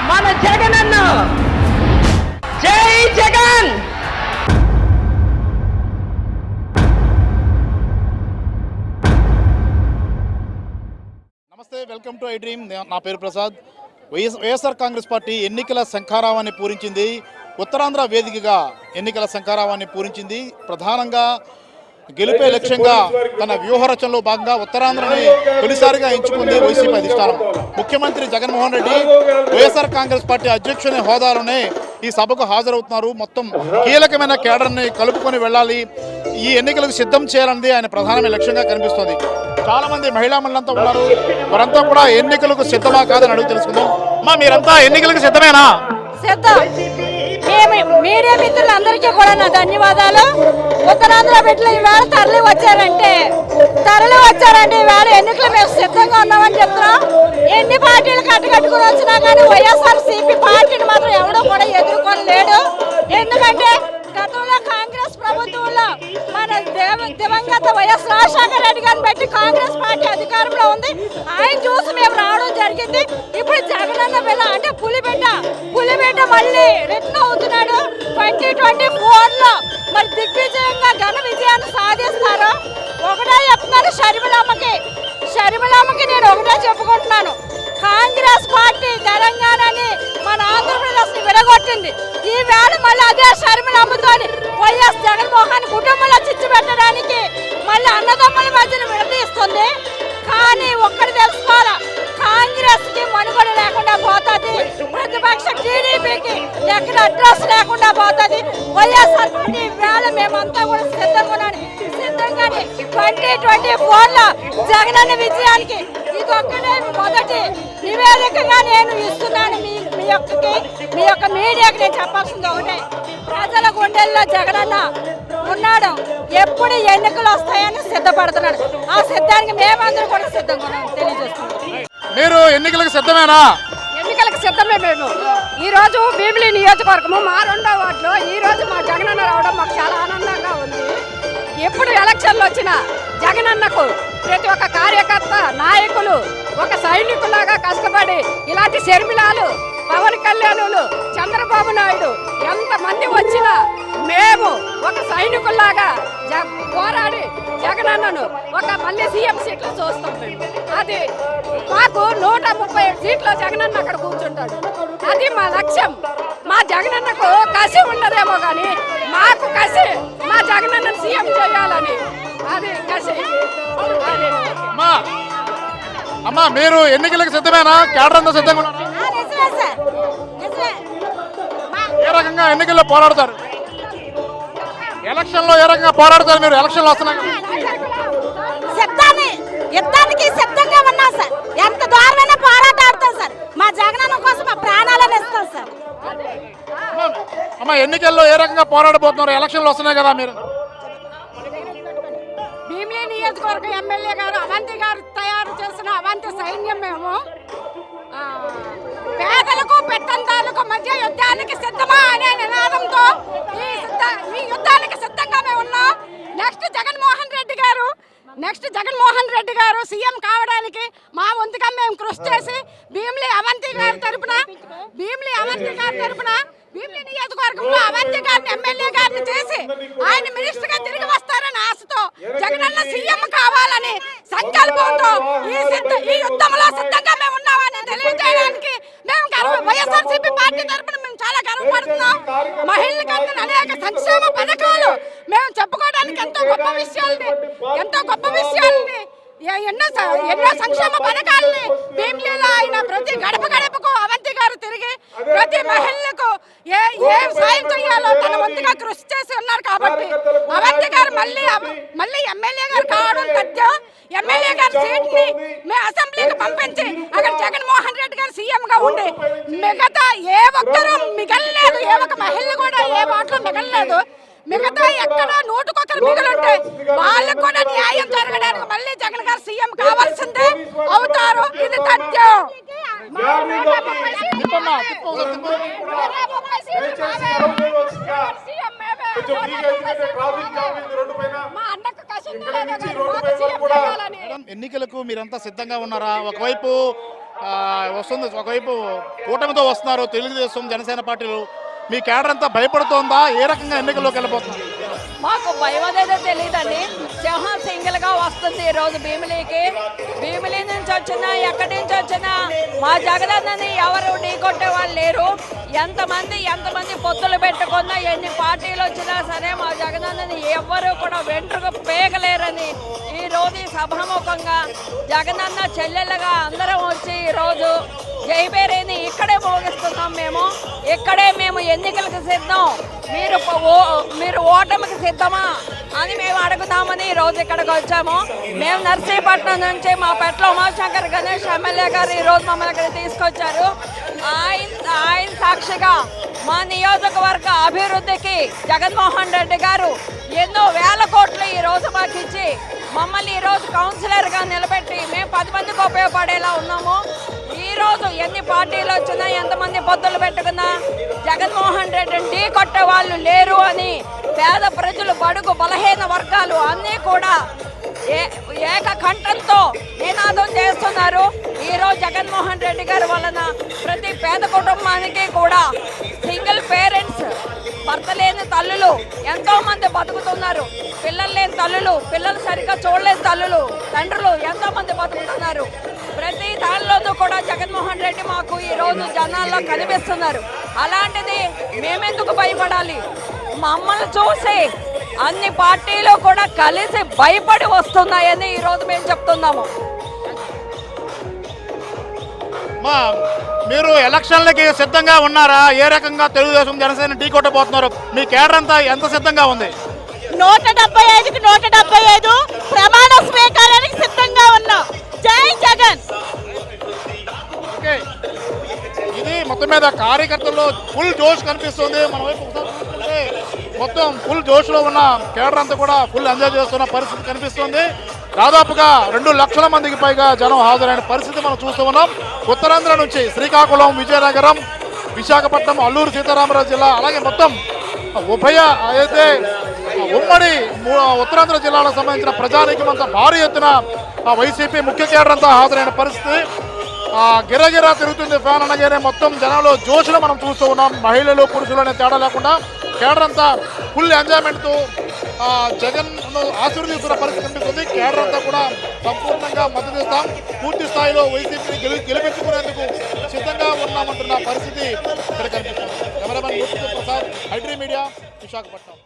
మన జగనన్న జై జగన్. నమస్తే, వెల్కమ్ టు ఐ డ్రీమ్. నా పేరు ప్రసాద్. వైఎస్ఆర్ కాంగ్రెస్ పార్టీ ఎన్నికల శంఖారావాన్ని పూరించింది. ఉత్తరాంధ్ర వేదికగా ఎన్నికల శంఖారావాన్ని పూరించింది. ప్రధానంగా గెలుపే లక్ష్యంగా తన వ్యూహరచనలో భాగంగా ఉత్తరాంధ్రని తొలిసారిగా ఎంచుకుంది వైసీపీ అధిష్టానం. ముఖ్యమంత్రి జగన్మోహన్ రెడ్డి వైఎస్ఆర్ కాంగ్రెస్ పార్టీ అధ్యక్షుని హోదాలోనే ఈ సభకు హాజరవుతున్నారు. మొత్తం కీలకమైన కేడర్ని కలుపుకొని వెళ్ళాలి, ఈ ఎన్నికలకు సిద్ధం చేయాలన్నది ఆయన ప్రధానమైన లక్ష్యంగా కనిపిస్తోంది. చాలా మంది మహిళా మండలంతా ఉన్నారు. వారంతా కూడా ఎన్నికలకు సిద్ధమా కాదని అడుగు తెలుసుకుందాం. అమ్మా, మీరంతా ఎన్నికలకు సిద్ధమేనా? సిద్ధం. మీడియా మిత్రులందరికీ కూడా నా ధన్యవాదాలు. ఉత్తరాంధ్ర బిడ్డలు ఈవేళ తరలి వచ్చారంటే ఈవేళ ఎన్నికలు మేము సిద్ధంగా ఉన్నామని చెప్తున్నాం. ఎన్ని పార్టీలు కట్టుకుని వచ్చినా కానీ వైఎస్ఆర్సీపీ పార్టీని మాత్రం ఎవడో కూడా ఎదుర్కొని లేడు. ఎందుకంటే గతంలో కాంగ్రెస్ ప్రభుత్వంలో మన దివంగత వైఎస్ రాజశేఖర రెడ్డి గారిని బట్టి కాంగ్రెస్ పార్టీ అధికారంలో ఉంది. ఆయన చూసి మేము రావడం జరిగింది. ఇప్పుడు జగనన్న బిడ్డ అంటే పులిబిడ్డ మళ్ళీ రిటర్న్ అవుతున్నాడు. 2024లో మరి దిగ్విజయంగా ఘన విజయాన్ని సాధిస్తారు. ఒకటే చెప్తున్నాను, షర్మిలమ్మకి నేను ఒకటే చెప్పుకుంటున్నాను. కాంగ్రెస్ పార్టీ తెలంగాణని మన ఆంధ్రప్రదేశ్ ని విడగొట్టింది. ఈ వేళ మళ్ళీ అదే షర్మిలమ్మతోని వైఎస్ జగన్మోహన్ కుటుంబంలో చిచ్చు పెట్టడానికి మళ్ళీ అన్నదమ్ముల మధ్యన విడదీస్తుంది. కానీ ఒక్కటి తెలుసుకోవాలా, కాంగ్రెస్ కి మనుగడ లేకుండా పోతుంది. ప్రతిపక్ష టీడీపీకి ఎక్కడ అడ్రస్ లేకుండా పోతుంది. వైఎస్ఆర్ పార్టీ వేళ మేమంతా కూడా సిద్ధంగానే 2024లో జగనన్న విజయానికి ఇదొక్కటే మొదటి నివేదికగా నేను ఇస్తున్నాను. మీ యొక్క మీడియాకి నేను చెప్పాల్సింది ఒకటే, ప్రజల గుండెల్లో జగనన్న ఉన్నాడు. ఎప్పుడు ఎన్నికలు వస్తాయని సిద్ధపడుతున్నాడు. ఆ సిద్ధానికి మేమందరం కూడా సిద్ధంగా తెలియజేస్తున్నాం. మీరు ఎన్నికలకు సిద్ధమేనా? ఎన్నికలకు సిద్ధమే. మేము ఈ రోజు భీమిలి నియోజకవర్గము మా 2వ వార్డులో ఈ రోజు మా జగనన్న రావడం మాకు చాలా ఆనందంగా ఉంది. ఎప్పుడు ఎలక్షన్లు వచ్చినా జగనన్నకు ప్రతి ఒక్క కార్యకర్త, నాయకులు ఒక సైనికులాగా కష్టపడి ఇలాంటి షర్మిలాలు, పవన్ కళ్యాణులు, చంద్రబాబు నాయుడు ఎంతమంది వచ్చినా మేము ఒక సైనికుల్లాగా పోరాడి జగనన్నను ఒక మళ్ళీ సీఎం సీట్లో చూస్తాం. మేము అది మాకు 137 సీట్లో జగనన్న అక్కడ కూర్చుంటాడు. అది మా లక్ష్యం. మా జగనన్నకు కసి ఉండదేమో కానీ మాకు కసి మా జగనన్నను సీఎం చేయాలని, అది కసి. అమ్మా, మీరు ఎన్నికలకు సిద్ధమేనా? కేడర్ అంతా సిద్ధంగా ఉన్నారా? ఏ రకంగా ఎన్నికల్లో పోరాడతారు? ఎలక్షన్ లో ఏ రకంగా పోరాడతారు మీరు? ఎలక్షన్లు వస్తున్నాయి, యుద్ధానికి సిద్ధంగా ఉన్నాం సార్. ఎంత దూరమైనా పోరాటాడతాం సార్. మా జగనన్న కోసం మా ప్రాణాలను ఇస్తాం సార్. అమ్మా, ఎన్నికల్లో ఏ రకంగా పోరాడబోతున్నారు? ఎలక్షన్లు వస్తున్నాయి కదా. మీరు భీమిలి నియోజకవర్గం ఎమ్మెల్యే గారు అవంతి గారు తయారు చేసిన అవంతి సైన్యం మేము పేదలకు పెత్తందారులకు మధ్య యుద్ధానికి సిద్ధమా అనే నినాదంతో ఈ యుద్ధానికి సిద్ధంగా మేము ఉన్నాం. నెక్స్ట్ జగన్మోహన్ రెడ్డి గారు సీఎం కావడానికి మా వంతుగా మేము కృషి చేసి భీమిలి అవంతి గారి తరపున భీమిలి నియోజకవర్గంలో అవంతి గారిని ఎమ్మెల్యే గారిని చేసి ఆయన మినిస్టర్ గా తిరిగి వస్తారని ఆశతో జగనన్న సీఎం కావాలని సంకల్పంతో ఈ యుద్ధంలో సిద్ధంగా మేము ఉన్నామని తెలియజేయడానికి మేము వైఎస్ఆర్సీపీ పార్టీ తరపున మేము చాలా గర్వపడుతున్నాం. మహిళలకు అందిన అనేక సంక్షేమ పథకాలు మేము చెప్పుకోవడానికి ఎంతో గొప్ప విషయాలని ఎన్నో సంక్షేమ పథకాలని భీమిలిలో ఆయన ప్రతి గడపకు అవంతి గారు తిరిగి ప్రతి మహిళలకు ఏ సాయం చేయాలో తన వంతుగా కృషి చేసి ఉన్నారు. కాబట్టి అవంతి గారు మళ్ళీ ఎమ్మెల్యే గారు కావడం తథ్యం. ఎమ్మెల్యే గారి సీట్ ని మేము అసెంబ్లీకి పంపించి అక్కడ జగన్మోహన్ రెడ్డి గారు సీఎం గా ఉండి మిగతా ఏ ఒక్కరూ మిగలలేదు, ఏ ఒక్క మహిళ కూడా ఏ మాటలు మిగలలేదు. మిగతా ఎక్కడ నూటుకొకరు మిగులుంటే వాళ్ళకు కూడా న్యాయం జరగడానికి మళ్ళీ జగన్ గారు సీఎం కావాల్సిందే అవుతారు. ఇది తథ్యం. ఎన్నికలకు మీరంతా సిద్ధంగా ఉన్నారా? ఒకవైపు వస్తుంది, ఒకవైపు కూటమితో వస్తున్నారు తెలుగుదేశం జనసేన పార్టీలు. మీ కేడర్ అంతా భయపడుతోందా? ఏ రకంగా ఎన్నికల్లోకి వెళ్ళిపోతున్నారు? మాకు భయం అదేదో తెలియదండి. సింహం సింగిల్ గా వస్తుంది ఈ రోజు భీమిలీకి. భీమిలీ నుంచి వచ్చినా ఎక్కడి నుంచి వచ్చినా మా జగనన్నని ఎవరు ఢీకొట్టే వాళ్ళు లేరు. ఎంతమంది పొత్తులు పెట్టుకున్నా ఎన్ని పార్టీలు వచ్చినా సరే మా జగనన్నని ఎవ్వరూ కూడా వెంట్రుకు పేగలేరని ఈ రోజు ఈ సభాముఖంగా జగనన్న చెల్లెళ్ళగా అందరం వచ్చి ఈ రోజు జైబేరేని ఇక్కడే మోగిస్తున్నాం. ఇక్కడే మేము ఎన్నికలకు సిద్ధం, మీరు ఓటమికి సిద్ధమా అని మేము అడుగుతామని ఈ రోజు ఇక్కడికి వచ్చాము. మేము నర్సీపట్నం నుంచి మా పెట్ల ఉమాశంకర్ గణేష్ ఎమ్మెల్యే గారు ఈ రోజు మమ్మల్ని ఇక్కడ తీసుకొచ్చారు. ఆయన సాక్షిగా మా నియోజకవర్గ అభివృద్ధికి జగన్మోహన్ రెడ్డి గారు ఎన్నో వేల కోట్లు ఈ రోజు మాకు ఇచ్చి మమ్మల్ని ఈ రోజు కౌన్సిలర్గా నిలబెట్టి మేము 10 మందికి ఉపయోగపడేలా ఉన్నాము. ఈ రోజు ఎన్ని పార్టీలు వచ్చినా ఎంతమంది పొత్తులు పెట్టుకున్నా జగన్మోహన్ రెడ్డిని ఢీ కొట్టే వాళ్ళు లేరు అని పేద ప్రజలు, బడుగు బలహీన వర్గాలు అన్నీ కూడా ఏకకంఠంతో నినాదం చేస్తున్నారు. ఈరోజు జగన్మోహన్ రెడ్డి గారి వలన ప్రతి పేద కుటుంబానికి కూడా సింగిల్ పేరెంట్స్, భర్త లేని తల్లులు ఎంతో మంది బతుకుతున్నారు. పిల్లలు లేని తల్లులు, పిల్లలు సరిగ్గా చూడలేని తల్లులు, తండ్రులు ఎంతో మంది బతుకుతున్నారు. ప్రతి దానిలోనూ కూడా జగన్మోహన్ రెడ్డి మాకు ఈ రోజు జనాల్లో కనిపిస్తున్నారు. అలాంటిది మేమెందుకు భయపడాలి? మమ్మల్ని చూసి అన్ని పార్టీలు కూడా కలిసి భయపడి వస్తున్నాయని ఈ రోజు మేము చెప్తున్నాము. మీరు ఎలక్షన్లకి సిద్ధంగా ఉన్నారా? ఏ రకంగా తెలుగుదేశం జనసేన ఢీ కొట్టబోతున్నారు? మీ కేడర్ అంతా ఎంత సిద్ధంగా ఉంది? 175కి 175 ప్రమాణ స్వీకారానికి సిద్ధంగా ఉన్నాం. జై జగన్. ఇది మొత్తం మీద కార్యకర్తల్లో ఫుల్ జోష్ కనిపిస్తుంది. మన వైపు చూసుకుంటే మొత్తం ఫుల్ జోష్లో ఉన్న కేడర్ అంతా కూడా ఫుల్ ఎంజాయ్ చేస్తున్న పరిస్థితి కనిపిస్తుంది. దాదాపుగా 2 లక్షల మందికి పైగా జనం హాజరైన పరిస్థితి మనం చూస్తూ ఉన్నాం. ఉత్తరాంధ్ర నుంచి శ్రీకాకుళం, విజయనగరం, విశాఖపట్నం, అల్లూరు సీతారామరాజు జిల్లా, అలాగే మొత్తం అయితే ఉమ్మడి ఉత్తరాంధ్ర జిల్లాలకు సంబంధించిన ప్రజానీకం అంతా భారీ ఎత్తున వైసీపీ ముఖ్య కేడర్ అంతా హాజరైన పరిస్థితి. గిరగిరా తిరుగుతుంది ఫ్యాన్ అనగానే మొత్తం జనాలు జోష్లో మనం చూస్తూ ఉన్నాం. మహిళలు, పురుషులు అనే తేడా లేకుండా కేడర్ అంతా ఫుల్ ఎంజాయ్మెంట్తో జగన్ను ఆశీర్వదిస్తున్న పరిస్థితి కనిపిస్తుంది. కేడర్ అంతా కూడా సంపూర్ణంగా మద్దతు ఇస్తాం, పూర్తి స్థాయిలో వైసీపీని గెలిపించుకునేందుకు సిద్ధంగా ఉన్నామంటున్న పరిస్థితి ఇక్కడ కనిపిస్తుంది. కెమెరామెన్ ప్రసాద్, హైడ్రీ మీడియా, విశాఖపట్నం.